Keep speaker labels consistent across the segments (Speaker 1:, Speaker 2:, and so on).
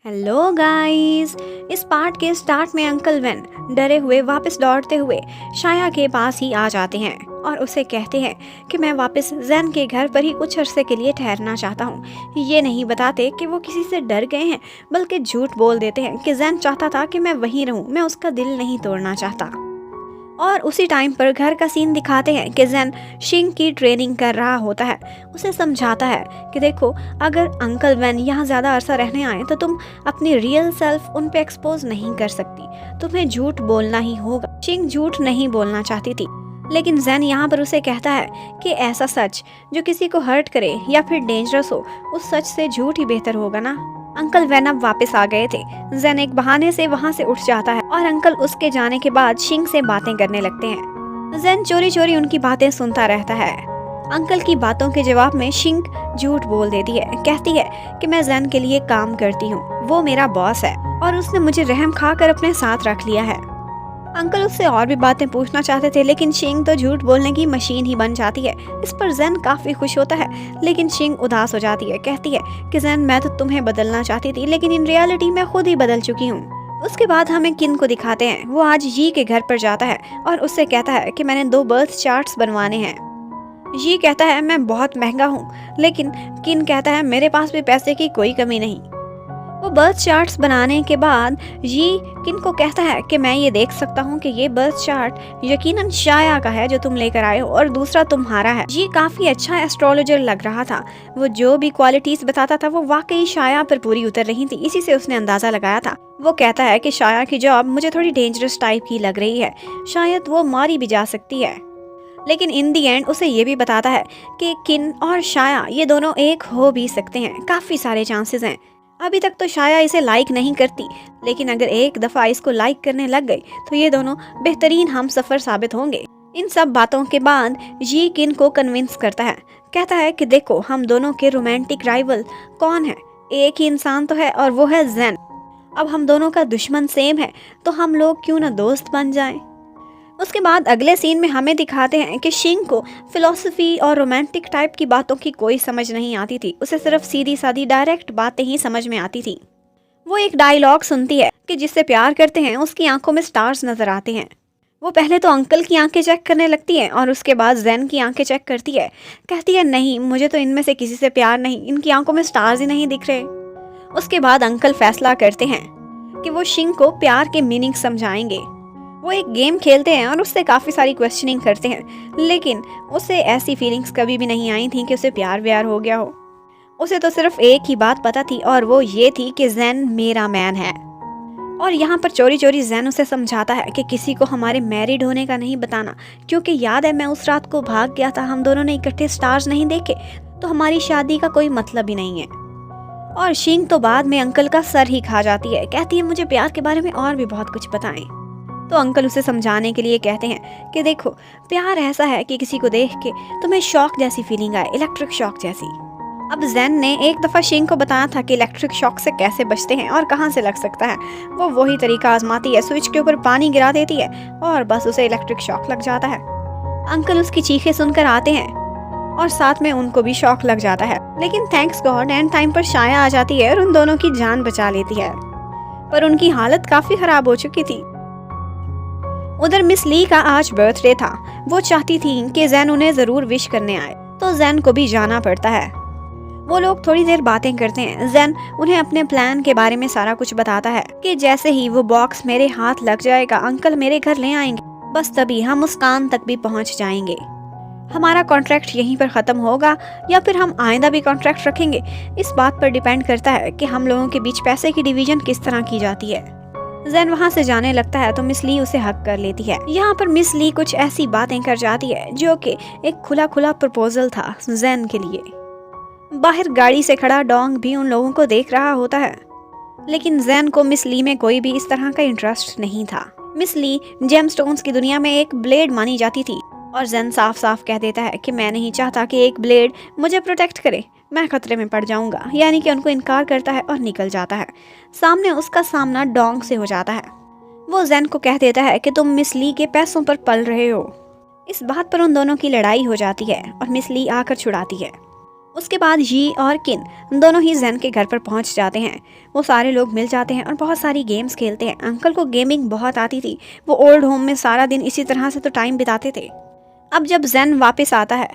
Speaker 1: Hello guys. इस part के start में अंकल वेन डरे हुए वापस दौड़ते हुए शाया के पास ही आ जाते हैं और उसे कहते हैं कि मैं वापस जैन के घर पर ही कुछ अरसे के लिए ठहरना चाहता हूँ। ये नहीं बताते कि वो किसी से डर गए हैं, बल्कि झूठ बोल देते हैं कि जैन चाहता था कि मैं वहीं रहूँ, मैं उसका दिल नहीं तोड़ना चाहता। और उसी टाइम पर घर का सीन दिखाते हैं कि जैन शिंग की ट्रेनिंग कर रहा होता है। उसे समझाता है कि देखो, अगर अंकल वैन यहाँ ज़्यादा अरसा रहने आए तो तुम अपनी रियल सेल्फ उन पे एक्सपोज नहीं कर सकती, तुम्हें झूठ बोलना ही होगा। शिंग झूठ नहीं बोलना चाहती थी, लेकिन जैन यहाँ पर उसे कहता है कि ऐसा सच जो किसी को हर्ट करे या फिर डेंजरस हो, उस सच से झूठ ही बेहतर होगा ना। अंकल वैन अब वापस आ गए थे। जैन एक बहाने से वहाँ से उठ जाता है और अंकल उसके जाने के बाद शिंग से बातें करने लगते हैं। जैन चोरी चोरी उनकी बातें सुनता रहता है। अंकल की बातों के जवाब में शिंग झूठ बोल देती है, कहती है कि मैं जैन के लिए काम करती हूँ, वो मेरा बॉस है और उसने मुझे रहम खाकर अपने साथ रख लिया है। अंकल उससे और भी बातें पूछना चाहते थे, लेकिन शिंग तो झूठ बोलने की मशीन ही बन जाती है। इस पर जैन काफी खुश होता है, लेकिन शिंग उदास हो जाती है, कहती है कि जैन मैं तो तुम्हें बदलना चाहती थी, लेकिन इन रियलिटी मैं खुद ही बदल चुकी हूँ। उसके बाद हमें किन को दिखाते हैं। वो आज यी के घर पर जाता है और उससे कहता है कि मैंने 2 बर्थ चार्ट्स बनवाने हैं। यी कहता है मैं बहुत महंगा हूँ, लेकिन किन कहता है मेरे पास भी पैसे की कोई कमी नहीं। वो बर्थ चार्ट्स बनाने के बाद ये किन को कहता है कि मैं ये देख सकता हूँ कि ये बर्थ चार्ट यकीनन शाया का है जो तुम लेकर आए हो, और दूसरा तुम्हारा है। ये काफी अच्छा एस्ट्रोलॉजर लग रहा था। वो जो भी क्वालिटीज बताता था वो वाकई शाया पर पूरी उतर रही थी, इसी से उसने अंदाजा लगाया था। वो कहता है कि शाया की जॉब मुझे थोड़ी डेंजरस टाइप की लग रही है, शायद वो मारी भी जा सकती है। लेकिन इन दी एंड उसे ये भी बताता है कि किन और शाया ये दोनों एक हो भी सकते हैं, काफी सारे चांसेस हैं। अभी तक तो शाया इसे लाइक नहीं करती, लेकिन अगर एक दफा इसको लाइक करने लग गई तो ये दोनों बेहतरीन हमसफर साबित होंगे। इन सब बातों के बाद जी किन को कन्विंस करता है, कहता है कि देखो, हम दोनों के रोमांटिक राइवल कौन है, एक ही इंसान तो है और वो है जैन। अब हम दोनों का दुश्मन सेम है, तो हम लोग क्यों ना दोस्त बन जाएं। उसके बाद अगले सीन में हमें दिखाते हैं कि शिंग को फिलॉसफी और रोमांटिक टाइप की बातों की कोई समझ नहीं आती थी। उसे सिर्फ सीधी सादी डायरेक्ट बातें ही समझ में आती थी। वो एक डायलॉग सुनती है कि जिससे प्यार करते हैं उसकी आंखों में स्टार्स नजर आते हैं। वो पहले तो अंकल की आंखें चेक करने लगती है और उसके बाद जैन की आंखें चेक करती है, कहती है नहीं, मुझे तो इनमें से किसी से प्यार नहीं, इनकी आंखों में स्टार्स ही नहीं दिख रहे। उसके बाद अंकल फैसला करते हैं कि वो शिंग को प्यार के मीनिंग समझाएंगे। वो एक गेम खेलते हैं और उससे काफ़ी सारी क्वेश्चनिंग करते हैं, लेकिन उसे ऐसी फीलिंग्स कभी भी नहीं आई थी कि उसे प्यार व्यार हो गया हो। उसे तो सिर्फ एक ही बात पता थी और वो ये थी कि जैन मेरा मैन है। और यहाँ पर चोरी चोरी जैन उसे समझाता है कि किसी को हमारे मैरिड होने का नहीं बताना, क्योंकि याद है मैं उस रात को भाग गया था, हम दोनों ने इकट्ठे स्टार्स नहीं देखे, तो हमारी शादी का कोई मतलब ही नहीं है। और शिंग तो बाद में अंकल का सर ही खा जाती है, कहती है मुझे प्यार के बारे में और भी बहुत कुछ बताएं। तो अंकल उसे समझाने के लिए कहते हैं कि देखो, प्यार ऐसा है कि किसी को देख के तुम्हें शॉक जैसी फीलिंग आए, इलेक्ट्रिक शॉक जैसी। अब जैन ने एक दफ़ा शिंग को बताया था कि इलेक्ट्रिक शॉक से कैसे बचते हैं और कहाँ से लग सकता है। वो वही तरीका आजमाती है, स्विच के ऊपर पानी गिरा देती है और बस उसे इलेक्ट्रिक शॉक लग जाता है। अंकल उसकी चीखें सुनकर आते हैं और साथ में उनको भी शॉक लग जाता है, लेकिन थैंक्स गॉड एंड टाइम पर शाया आ जाती है और उन दोनों की जान बचा लेती है। पर उनकी हालत काफ़ी ख़राब हो चुकी थी। उधर मिस ली का आज बर्थडे था। वो चाहती थी कि जैन उन्हें जरूर विश करने आए, तो जैन को भी जाना पड़ता है। वो लोग थोड़ी देर बातें करते हैं। जैन उन्हें अपने प्लान के बारे में सारा कुछ बताता है कि जैसे ही वो बॉक्स मेरे हाथ लग जाएगा, अंकल मेरे घर ले आएंगे, बस तभी हम उस कान तक भी पहुंच जाएंगे। हमारा कॉन्ट्रैक्ट यहीं पर खत्म होगा या फिर हम आइंदा भी कॉन्ट्रैक्ट रखेंगे, इस बात पर डिपेंड करता है कि हम लोगों के बीच पैसे की डिवीजन किस तरह की जाती है। जैन वहाँ से जाने लगता है तो मिस ली उसे हक कर लेती है। यहाँ पर मिस ली कुछ ऐसी बातें कर जाती है जो कि एक खुला खुला प्रपोजल था जैन के लिए। बाहर गाड़ी से खड़ा डोंग भी उन लोगों को देख रहा होता है, लेकिन जैन को मिस ली में कोई भी इस तरह का इंटरेस्ट नहीं था। मिस ली जेमस्टोन्स की दुनिया में एक ब्लेड मानी जाती थी और जैन साफ साफ कह देता है कि मैं नहीं चाहता कि एक ब्लेड मुझे प्रोटेक्ट करे, मैं खतरे में पड़ जाऊंगा। यानी कि उनको इनकार करता है और निकल जाता है। सामने उसका सामना डोंग से हो जाता है। वो जैन को कह देता है कि तुम मिस ली के पैसों पर पल रहे हो। इस बात पर उन दोनों की लड़ाई हो जाती है और मिस ली आकर छुड़ाती है। उसके बाद जी और किन दोनों ही जेन के घर पर पहुंच जाते हैं। वो सारे लोग मिल जाते हैं और बहुत सारी गेम्स खेलते हैं। अंकल को गेमिंग बहुत आती थी, वो ओल्ड होम में सारा दिन इसी तरह से तो टाइम बिताते थे। अब जब जेन वापस आता है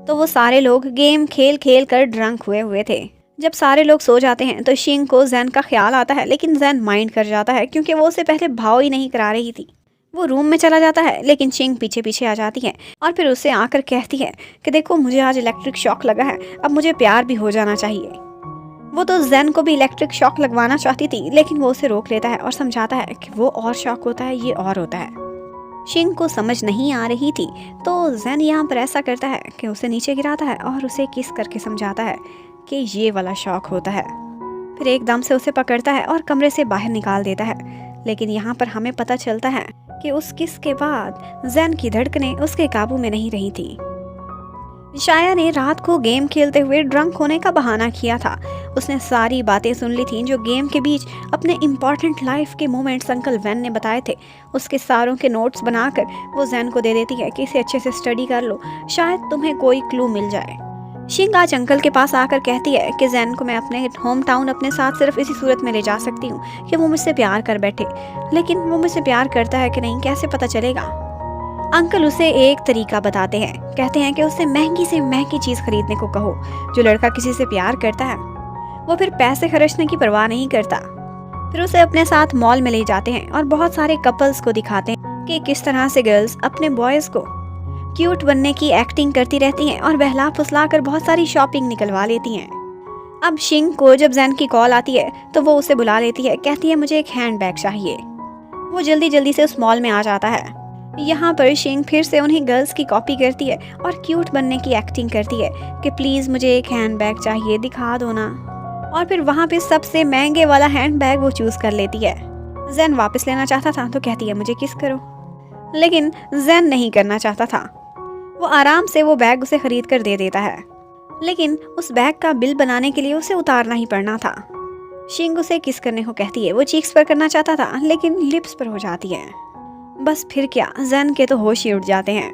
Speaker 1: तो वो सारे लोग गेम खेल खेल कर ड्रंक हुए हुए थे। जब सारे लोग सो जाते हैं तो शिंग को जेन का ख्याल आता है, लेकिन जेन माइंड कर जाता है क्योंकि वो उसे पहले भाव ही नहीं करा रही थी। वो रूम में चला जाता है, लेकिन शिंग पीछे पीछे आ जाती है और फिर उससे आकर कहती है कि देखो मुझे आज इलेक्ट्रिक शॉक लगा है, अब मुझे प्यार भी हो जाना चाहिए। वो तो जेन को भी इलेक्ट्रिक शॉक लगवाना चाहती थी, लेकिन वो उसे रोक लेता है और समझाता है कि वो और शॉक होता है, ये और होता है। शिंग को समझ नहीं आ रही थी तो जेन यहाँ पर ऐसा करता है कि उसे नीचे गिराता है और उसे किस करके समझाता है कि ये वाला शॉक होता है। फिर एकदम से उसे पकड़ता है और कमरे से बाहर निकाल देता है। लेकिन यहाँ पर हमें पता चलता है कि उस किस के बाद जेन की धड़कनें उसके काबू में नहीं रही थी। शाया ने रात को गेम खेलते हुए ड्रंक होने का बहाना किया था। उसने सारी बातें सुन ली थी जो गेम के बीच अपने इम्पॉर्टेंट लाइफ के मोमेंट्स अंकल वैन ने बताए थे। उसके सारों के नोट्स बनाकर वो जेन को दे देती है कि इसे अच्छे से स्टडी कर लो, शायद तुम्हें कोई क्लू मिल जाए। शिंग आज अंकल के पास आकर कहती है कि जेन को मैं अपने होम टाउन अपने साथ सिर्फ इसी सूरत में ले जा सकती हूँ कि वो मुझसे प्यार कर बैठे। लेकिन वो मुझसे प्यार करता है कि नहीं कैसे पता चलेगा। अंकल उसे एक तरीका बताते हैं, कहते हैं कि उससे महंगी से महंगी चीज़ खरीदने को कहो। जो लड़का किसी से प्यार करता है वो फिर पैसे खर्चने की परवाह नहीं करता। फिर उसे अपने साथ मॉल में ले जाते हैं और बहुत सारे कपल्स को दिखाते हैं कि किस तरह से गर्ल्स अपने बॉयज़ को क्यूट बनने की एक्टिंग करती रहती हैं और बहला फुसला कर बहुत सारी शॉपिंग निकलवा लेती हैं। अब शिंग को जब जेन की कॉल आती है तो वो उसे बुला लेती है, कहती है मुझे एक हैंड बैग चाहिए। वो जल्दी जल्दी से उस मॉल में आ जाता है। यहाँ पर शिंग फिर से उन्हीं गर्ल्स की कॉपी करती है और क्यूट बनने की एक्टिंग करती है कि प्लीज़ मुझे एक हैंड बैग चाहिए, दिखा दो ना। और फिर वहाँ पे सबसे महंगे वाला हैंड बैग वो चूज़ कर लेती है। जेन वापस लेना चाहता था तो कहती है मुझे किस करो, लेकिन जेन नहीं करना चाहता था। वो आराम से वो बैग उसे खरीद कर दे देता है, लेकिन उस बैग का बिल बनाने के लिए उसे उतारना ही पड़ना था। शिंग उसे किस करने को कहती है। वो चीक्स पर करना चाहता था लेकिन लिप्स पर हो जाती है। बस फिर क्या, जेन के तो होश ही उड़ जाते हैं।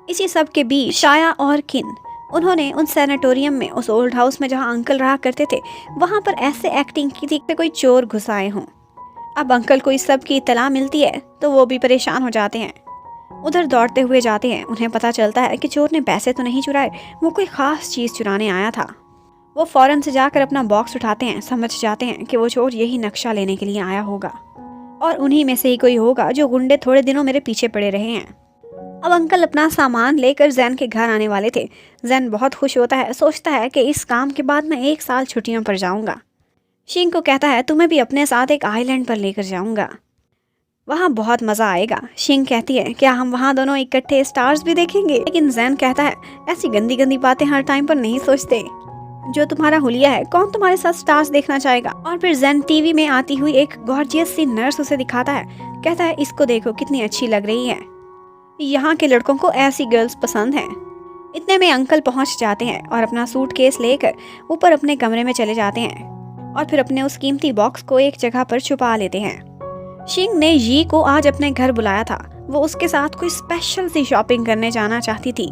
Speaker 1: इसी सब के बीच शाया और किन उन्होंने उन सैनिटोरियम में, उस ओल्ड हाउस में जहाँ अंकल रहा करते थे, वहाँ पर ऐसे एक्टिंग की थी कि कोई चोर घुस आए हों। अब अंकल को इस सब की इत्तला मिलती है तो वो भी परेशान हो जाते हैं। उधर दौड़ते हुए जाते हैं। उन्हें पता चलता है कि चोर ने पैसे तो नहीं चुराए, वो कोई ख़ास चीज़ चुराने आया था। वो फ़ौरन से जाकर अपना बॉक्स उठाते हैं। समझ जाते हैं कि वो चोर यही नक्शा लेने के लिए आया होगा और उन्हीं में से ही कोई होगा जो गुंडे थोड़े दिनों मेरे पीछे पड़े रहे हैं। अब अंकल अपना सामान लेकर जेन के घर आने वाले थे। जेन बहुत खुश होता है, सोचता है कि इस काम के बाद मैं 1 साल छुट्टियों पर जाऊंगा। शिंग को कहता है तुम्हें भी अपने साथ एक आइलैंड पर लेकर जाऊंगा, वहाँ बहुत मज़ा आएगा। शिंग कहती है क्या हम वहाँ दोनों इकट्ठे स्टार्स भी देखेंगे, लेकिन जेन कहता है ऐसी गंदी गंदी बातें हर टाइम पर नहीं सोचते। जो तुम्हारा हुलिया है, कौन तुम्हारे साथ स्टार्स देखना चाहेगा। और फिर जेन टीवी में आती हुई एक गॉर्जियस सी नर्स उसे दिखाता है, कहता है इसको देखो कितनी अच्छी लग रही है, यहाँ के लड़कों को ऐसी गर्ल्स पसंद हैं। इतने में अंकल पहुँच जाते हैं और अपना सूटकेस लेकर ऊपर अपने कमरे में चले जाते हैं और फिर अपने उस कीमती बॉक्स को एक जगह पर छुपा लेते हैं। शिंग ने यी को आज अपने घर बुलाया था। वो उसके साथ कोई स्पेशल सी शॉपिंग करने जाना चाहती थी,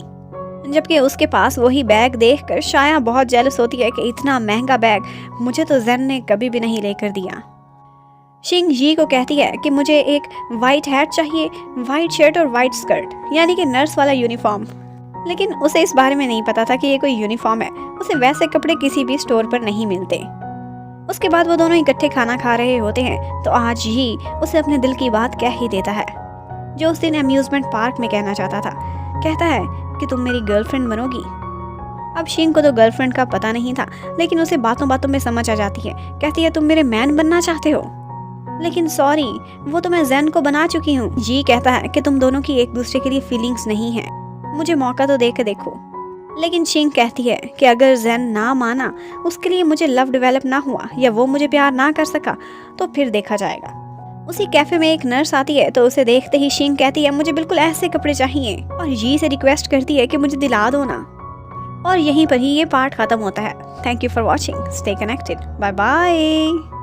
Speaker 1: जबकि उसके पास वही बैग देखकर शाया बहुत जेलस होती है कि इतना महंगा बैग मुझे तो जेन ने कभी भी नहीं लेकर दिया। शिंग यी को कहती है कि मुझे एक वाइट हैट चाहिए, वाइट शर्ट और वाइट स्कर्ट, यानी कि नर्स वाला यूनिफॉर्म। लेकिन उसे इस बारे में नहीं पता था कि ये कोई यूनिफॉर्म है। उसे वैसे कपड़े किसी भी स्टोर पर नहीं मिलते। उसके बाद वो दोनों इकट्ठे खाना खा रहे होते हैं तो आज ही उसे अपने दिल की बात कह ही देता है, जो उस दिन अम्यूजमेंट पार्क में कहना चाहता था। कहता है कि तुम मेरी गर्लफ्रेंड बनोगी। अब शिंग को तो गर्लफ्रेंड का पता नहीं था, लेकिन उसे बातों बातों में समझ आ जाती है। कहती है तुम मेरे मैन बनना चाहते हो, लेकिन सॉरी वो तो मैं जेन को बना चुकी हूँ। जी कहता है कि तुम दोनों की एक दूसरे के लिए फीलिंग्स नहीं है, मुझे मौका तो दे के देखो। लेकिन शिंग कहती है कि अगर जेन ना माना, उसके लिए मुझे लव डेवलप ना हुआ या वो मुझे प्यार ना कर सका तो फिर देखा जाएगा। उसी कैफे में एक नर्स आती है तो उसे देखते ही शिंग कहती है मुझे बिल्कुल ऐसे कपड़े चाहिए और जी से रिक्वेस्ट करती है कि मुझे दिला दो ना। और यहीं पर ही ये पार्ट खत्म होता है। Thank you for watching, stay connected, bye bye.